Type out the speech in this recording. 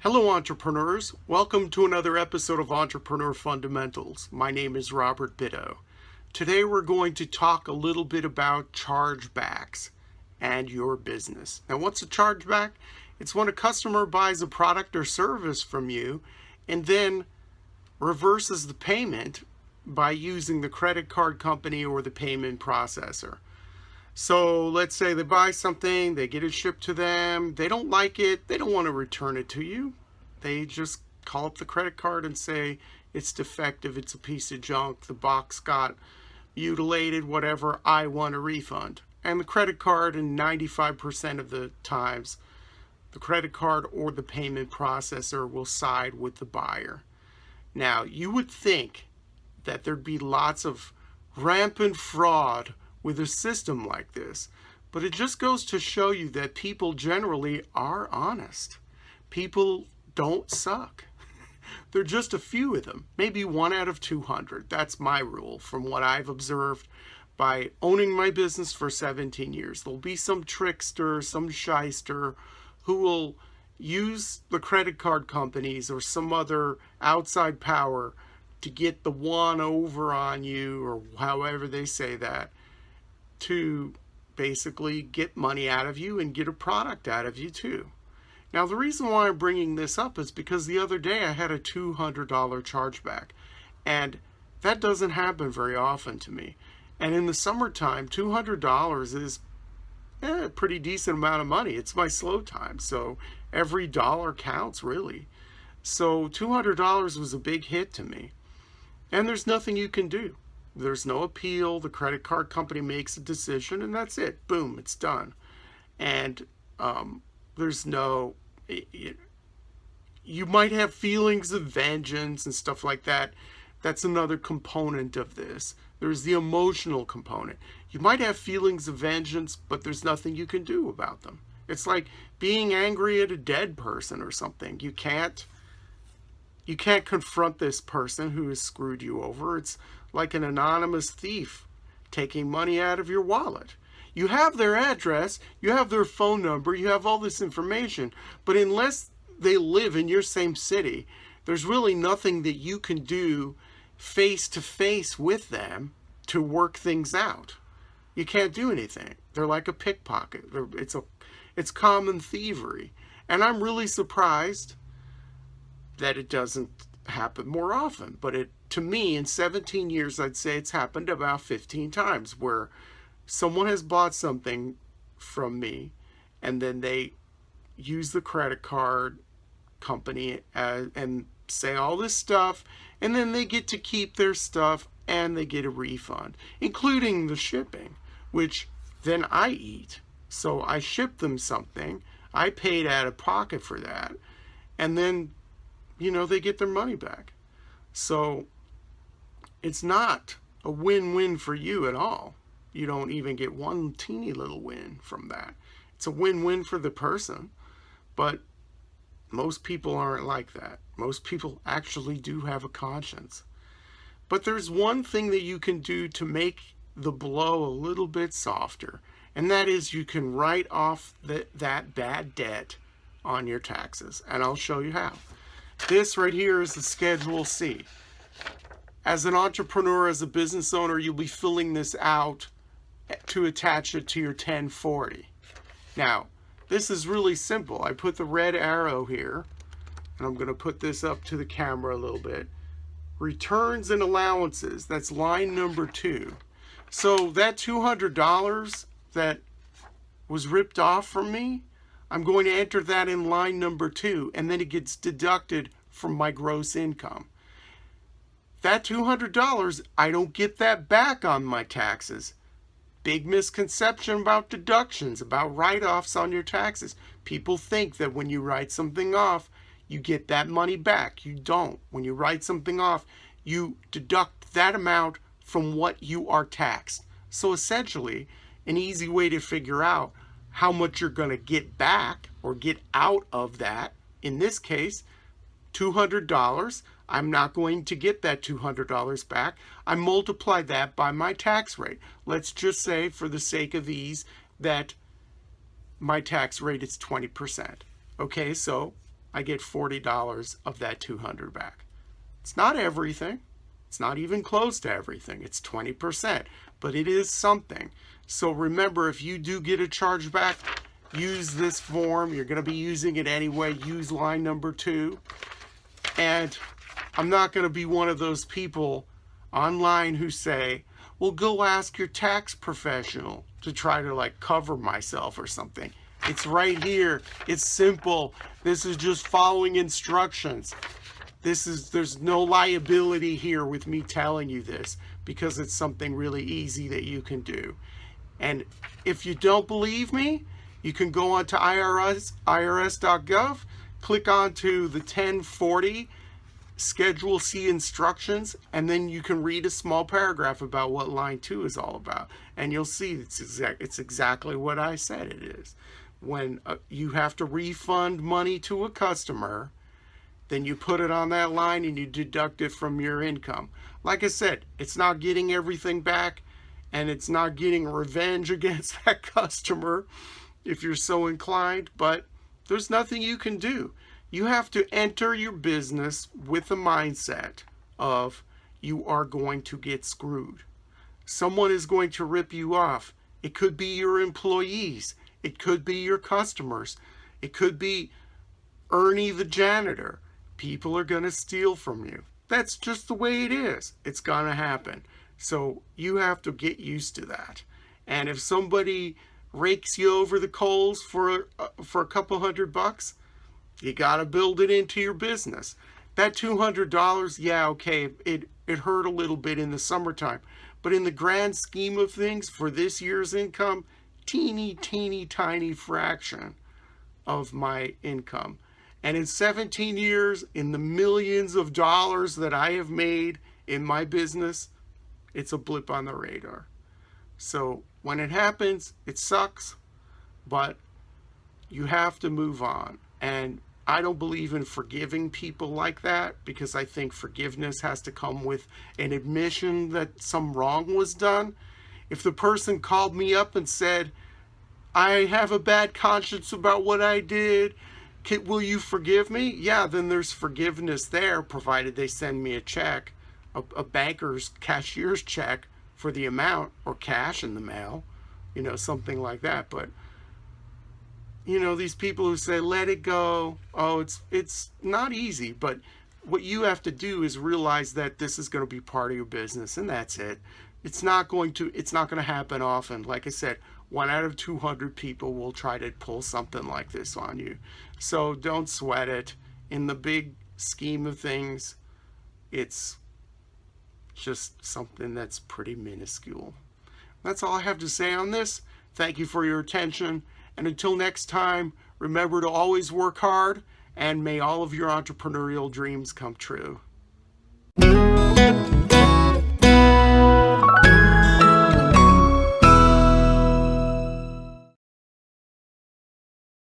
Hello, entrepreneurs. Welcome to another episode of Entrepreneur Fundamentals. My name is Robert Bitto. Today we're going to talk a little bit about chargebacks and your business. Now, what's a chargeback? It's when a customer buys a product or service from you and then reverses the payment by using the credit card company or the payment processor. So let's say they buy something, they get it shipped to them, they don't like it, they don't want to return it to you. They just call up the credit card and say it's defective, it's a piece of junk, the box got mutilated, whatever, I want a refund. And the credit card, in 95% of the times, the credit card or the payment processor will side with the buyer. Now, you would think that there'd be lots of rampant fraud with a system like this, but it just goes to show you that people generally are honest. People don't suck. There are just a few of them, maybe 1 out of 200. That's my rule from what I've observed by owning my business for 17 years. There'll be some trickster, some shyster who will use the credit card companies or some other outside power to get the one over on you, or however they say that, to basically get money out of you and get a product out of you too. Now, the reason why I'm bringing this up is because the other day I had a $200 chargeback, and that doesn't happen very often to me. And in the summertime, $200 is a pretty decent amount of money. It's my slow time, so every dollar counts, really. So $200 was a big hit to me, and there's nothing you can do. There's no appeal. The credit card company makes a decision, and that's it. Boom, it's done. And there's no... you might have feelings of vengeance and stuff like that. That's another component of this. There's the emotional component. You might have feelings of vengeance, but there's nothing you can do about them. It's like being angry at a dead person or something. You can't confront this person who has screwed you over. It's like an anonymous thief taking money out of your wallet. You have their address, you have their phone number, you have all this information, but unless they live in your same city, there's really nothing that you can do face to face with them to work things out. You can't do anything. They're like a pickpocket. It's common thievery. And I'm really surprised that it doesn't happen more often. But to me, in 17 years, I'd say it's happened about 15 times where someone has bought something from me and then they use the credit card company and say all this stuff, and then they get to keep their stuff and they get a refund, including the shipping, which then I eat. So I ship them something, I paid out of pocket for that, and then they get their money back. So it's not a win-win for you at all. You don't even get one teeny little win from that. It's a win-win for the person, but most people aren't like that. Most people actually do have a conscience. But there's one thing that you can do to make the blow a little bit softer, and that is you can write off that bad debt on your taxes, and I'll show you how. This right here is the Schedule C. As an entrepreneur, as a business owner, you'll be filling this out to attach it to your 1040. Now, this is really simple. I put the red arrow here, and I'm going to put this up to the camera a little bit. Returns and allowances, that's line number 2. So that $200 that was ripped off from me, I'm going to enter that in line number 2, and then it gets deducted from my gross income. That $200, I don't get that back on my taxes. Big misconception about deductions, about write-offs on your taxes. People think that when you write something off, you get that money back. You don't. When you write something off, you deduct that amount from what you are taxed. So essentially, an easy way to figure out how much you're going to get back or get out of that, in this case, $200. I'm not going to get that $200 back. I multiply that by my tax rate. Let's just say, for the sake of ease, that my tax rate is 20%. Okay, so I get $40 of that 200 back. It's not everything. It's not even close to everything. It's 20%, but it is something. So remember, if you do get a chargeback, use this form. You're going to be using it anyway. Use line number 2. And I'm not going to be one of those people online who say, well, go ask your tax professional, to try to like cover myself or something. It's right here. It's simple. This is just following instructions. There's no liability here with me telling you this, because it's something really easy that you can do. And if you don't believe me, you can go on to irs.gov, click onto the 1040 Schedule C instructions, and then you can read a small paragraph about what line 2 is all about, and you'll see it's exactly what I said it is. When you have to refund money to a customer, then you put it on that line and you deduct it from your income. Like I said, it's not getting everything back, and it's not getting revenge against that customer if you're so inclined, but there's nothing you can do. You have to enter your business with the mindset of you are going to get screwed. Someone is going to rip you off. It could be your employees. It could be your customers. It could be Ernie the janitor. People are going to steal from you. That's just the way it is. It's going to happen. So you have to get used to that. And if somebody rakes you over the coals for a couple $100, you got to build it into your business. That $200, yeah, okay, it hurt a little bit in the summertime. But in the grand scheme of things, for this year's income, teeny, tiny fraction of my income. And in 17 years, in the millions of dollars that I have made in my business, it's a blip on the radar. So when it happens, it sucks, but you have to move on. And I don't believe in forgiving people like that, because I think forgiveness has to come with an admission that some wrong was done. If the person called me up and said, I have a bad conscience about what I did, will you forgive me? Yeah, then there's forgiveness there, provided they send me a check, a banker's cashier's check for the amount, or cash in the mail, something like that. But these people who say, let it go, oh, it's not easy. But what you have to do is realize that this is going to be part of your business, and that's it. It's not going to happen often. Like I said, 1 out of 200 people will try to pull something like this on you. So don't sweat it. In the big scheme of things, it's just something that's pretty minuscule. That's all I have to say on this. Thank you for your attention. And until next time, remember to always work hard, and may all of your entrepreneurial dreams come true.